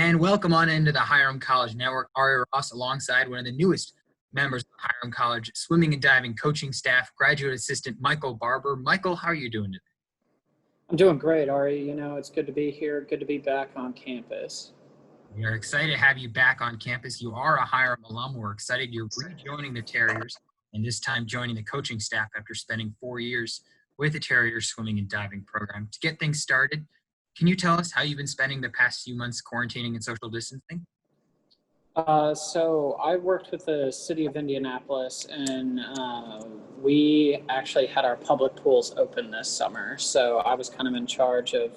And welcome on into the Hiram College Network. Ari Ross alongside one of the newest members of the Hiram College swimming and diving coaching staff, graduate assistant Michael Barber. Michael, how are you doing today? I'm doing great, Ari. You know, it's good to be here. Good to be back on campus. We are excited to have you back on campus. You are a Hiram alum. We're excited you're rejoining the Terriers and this time joining the coaching staff after spending 4 years with the Terriers swimming and diving program. To get things started, can you tell us how you've been spending the past few months quarantining and social distancing? So I worked with the city of Indianapolis, and we actually had our public pools open this summer. So I was kind of in charge of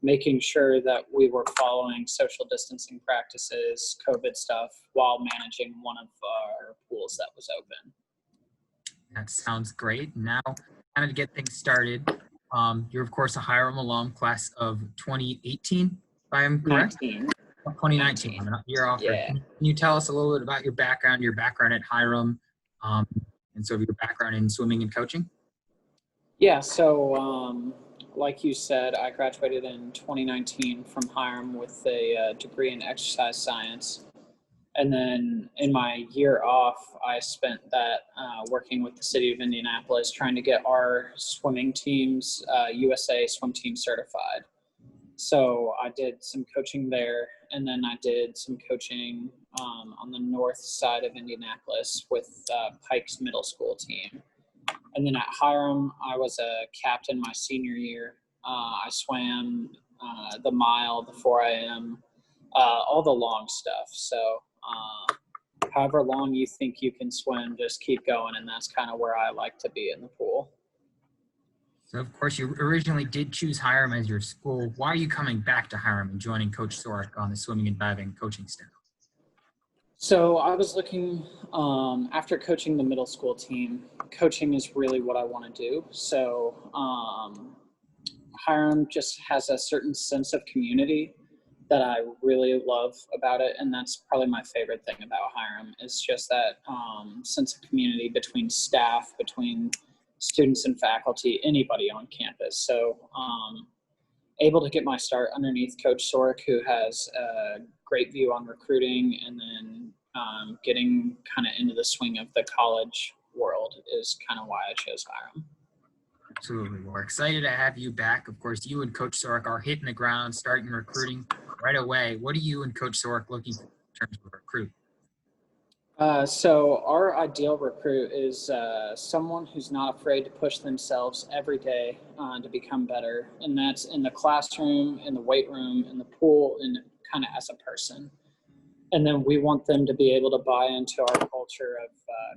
making sure that we were following social distancing practices, COVID stuff, while managing one of our pools that was open. That sounds great. Now, kind of to get things started, you're, of course, a Hiram alum, class of 2018, if I am correct? 2019, year off. Yeah. Can you tell us a little bit about your background at Hiram, and sort of your background in swimming and coaching? Yeah, so like you said, I graduated in 2019 from Hiram with a degree in exercise science. And then in my year off, I spent that working with the city of Indianapolis, trying to get our swimming teams, USA swim team certified. So I did some coaching there, and then I did some coaching on the north side of Indianapolis with Pike's middle school team. And then at Hiram, I was a captain my senior year. I swam the mile, the 4 a.m., all the long stuff. So however long you think you can swim, just keep going, and that's kind of where I like to be in the pool. So, of course, you originally did choose Hiram as your school. Why are you coming back to Hiram and joining Coach Sorek on the swimming and diving coaching staff? So I was looking, after coaching the middle school team, coaching is really what I want to do. So Hiram just has a certain sense of community that I really love about it, and that's probably my favorite thing about Hiram is just that sense of community between staff, between students and faculty, anybody on campus. So able to get my start underneath Coach Sorek, who has a great view on recruiting, and then getting kind of into the swing of the college world is kind of why I chose Hiram. Absolutely. We're excited to have you back. Of course, you and Coach Sorek are hitting the ground, starting recruiting right away. What are you and Coach Sorek looking for in terms of a recruit? So our ideal recruit is someone who's not afraid to push themselves every day to become better. And that's in the classroom, in the weight room, in the pool, and kind of as a person. And then we want them to be able to buy into our culture of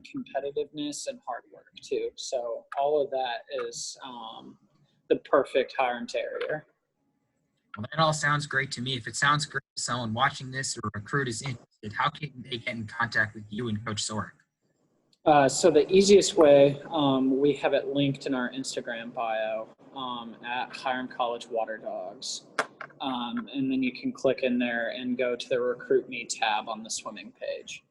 competitiveness and hard work too. So all of that is the perfect Hiram Terrier. Well, that all sounds great to me. If it sounds great to someone watching this or a recruit is interested, how can they get in contact with you and Coach Sorek? So the easiest way, we have it linked in our Instagram bio at Hiram College Water Dogs. And then you can click in there and go to the Recruit Me tab on the swimming page.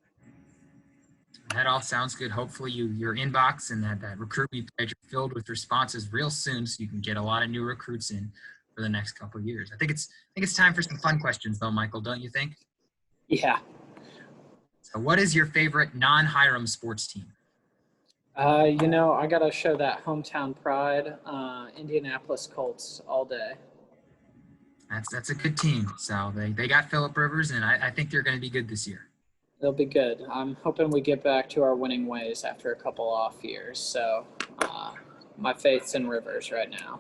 That all sounds good. Hopefully your inbox and that Recruit Me page are filled with responses real soon so you can get a lot of new recruits in for the next couple of years. I think it's time for some fun questions though, Michael, don't you think? Yeah. So what is your favorite non-Hiram sports team? You know, I got to show that hometown pride, Indianapolis Colts all day. That's a good team. So they got Phillip Rivers, and I think they're going to be good this year. They'll be good. I'm hoping we get back to our winning ways after a couple off years. So my faith's in Rivers right now.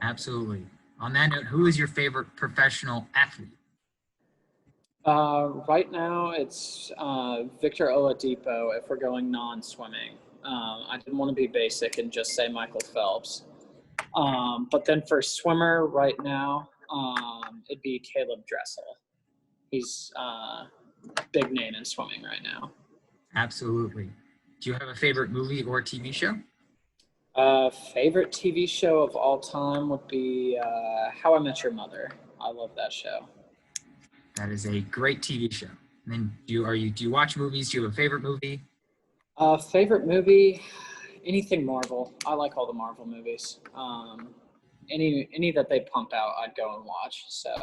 Absolutely. On that note, who is your favorite professional athlete? Right now, it's Victor Oladipo if we're going non-swimming. I didn't want to be basic and just say Michael Phelps. But then for swimmer right now, it'd be Caleb Dressel. He's a big name in swimming right now. Absolutely. Do you have a favorite movie or TV show? Favorite TV show of all time would be How I Met Your Mother. I love that show. That is a great TV show. And then do you watch movies? Do you have a favorite movie? Favorite movie, anything Marvel. I like all the Marvel movies. Any that they pump out, I'd go and watch. So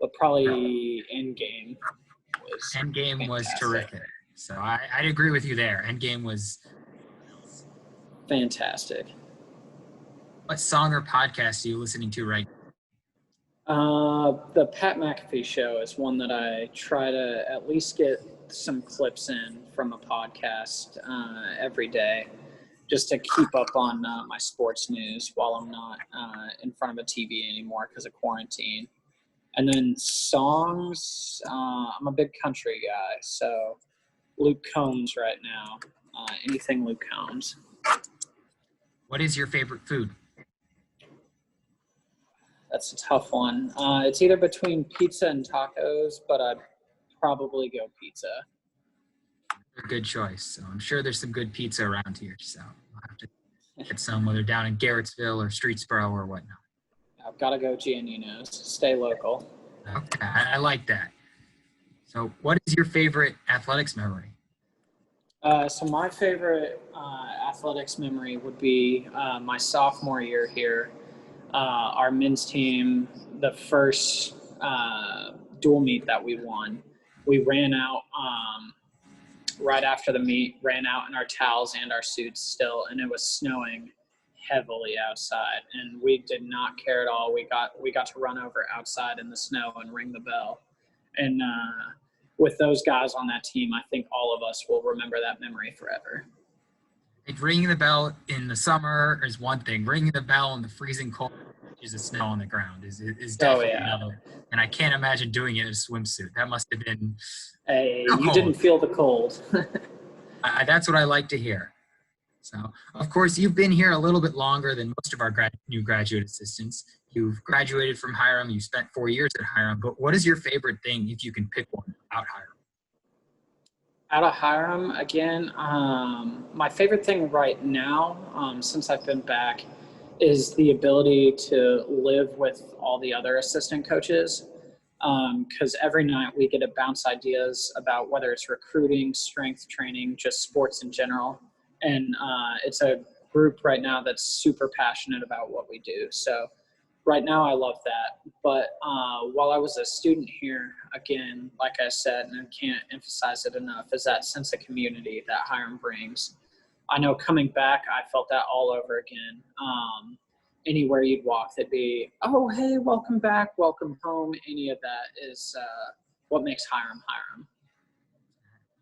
but probably Endgame was Endgame was fantastic. terrific. So I'd agree with you there. Endgame was Fantastic. What song or podcast are you listening to right now? The Pat McAfee Show is one that I try to at least get some clips in from a podcast every day, just to keep up on my sports news while I'm not in front of a TV anymore because of quarantine. And then songs, I'm a big country guy, so Luke Combs right now. Anything Luke Combs. What is your favorite food? That's a tough one. It's either between pizza and tacos, but I'd probably go pizza. A good choice. So I'm sure there's some good pizza around here. So I'll have to get some, whether down in Garrettsville or Streetsboro or whatnot. I've got to go Giannino's. Stay local. Okay, I like that. So what is your favorite athletics memory? So my favorite athletics memory would be my sophomore year here. Our men's team, the first dual meet that we won, we ran out right after the meet, ran out in our towels and our suits still, and it was snowing heavily outside, and we did not care at all. We got to run over outside in the snow and ring the bell, and with those guys on that team, I think all of us will remember that memory forever. Like ringing the bell in the summer is one thing. Ringing the bell in the freezing cold, is the snow on the ground, is definitely another. And I can't imagine doing it in a swimsuit. That must have been. Hey, you didn't feel the cold. That's what I like to hear. So, of course, you've been here a little bit longer than most of our new graduate assistants. You've graduated from Hiram. You spent 4 years at Hiram. But what is your favorite thing, if you can pick one, about Hiram? Out of Hiram, again, my favorite thing right now, since I've been back, is the ability to live with all the other assistant coaches. Because every night we get to bounce ideas about whether it's recruiting, strength training, just sports in general. And it's a group right now that's super passionate about what we do. So right now I love that. But while I was a student here, again, like I said, and I can't emphasize it enough, is that sense of community that Hiram brings. I know coming back, I felt that all over again. Anywhere you'd walk, they'd be, oh, hey, welcome back, welcome home. Any of that is what makes Hiram Hiram.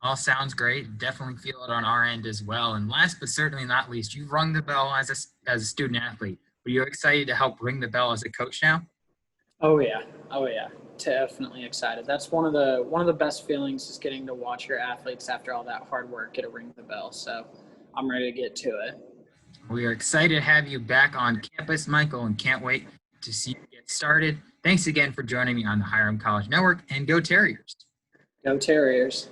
All sounds great. Definitely feel it on our end as well. And last but certainly not least, you've rung the bell as a student athlete. Are you excited to help ring the bell as a coach now? Oh yeah, definitely excited. That's one of the best feelings, is getting to watch your athletes after all that hard work get to ring the bell. So I'm ready to get to it. We are excited to have you back on campus, Michael, and can't wait to see you get started. Thanks again for joining me on the Hiram College Network, and go Terriers. Go Terriers.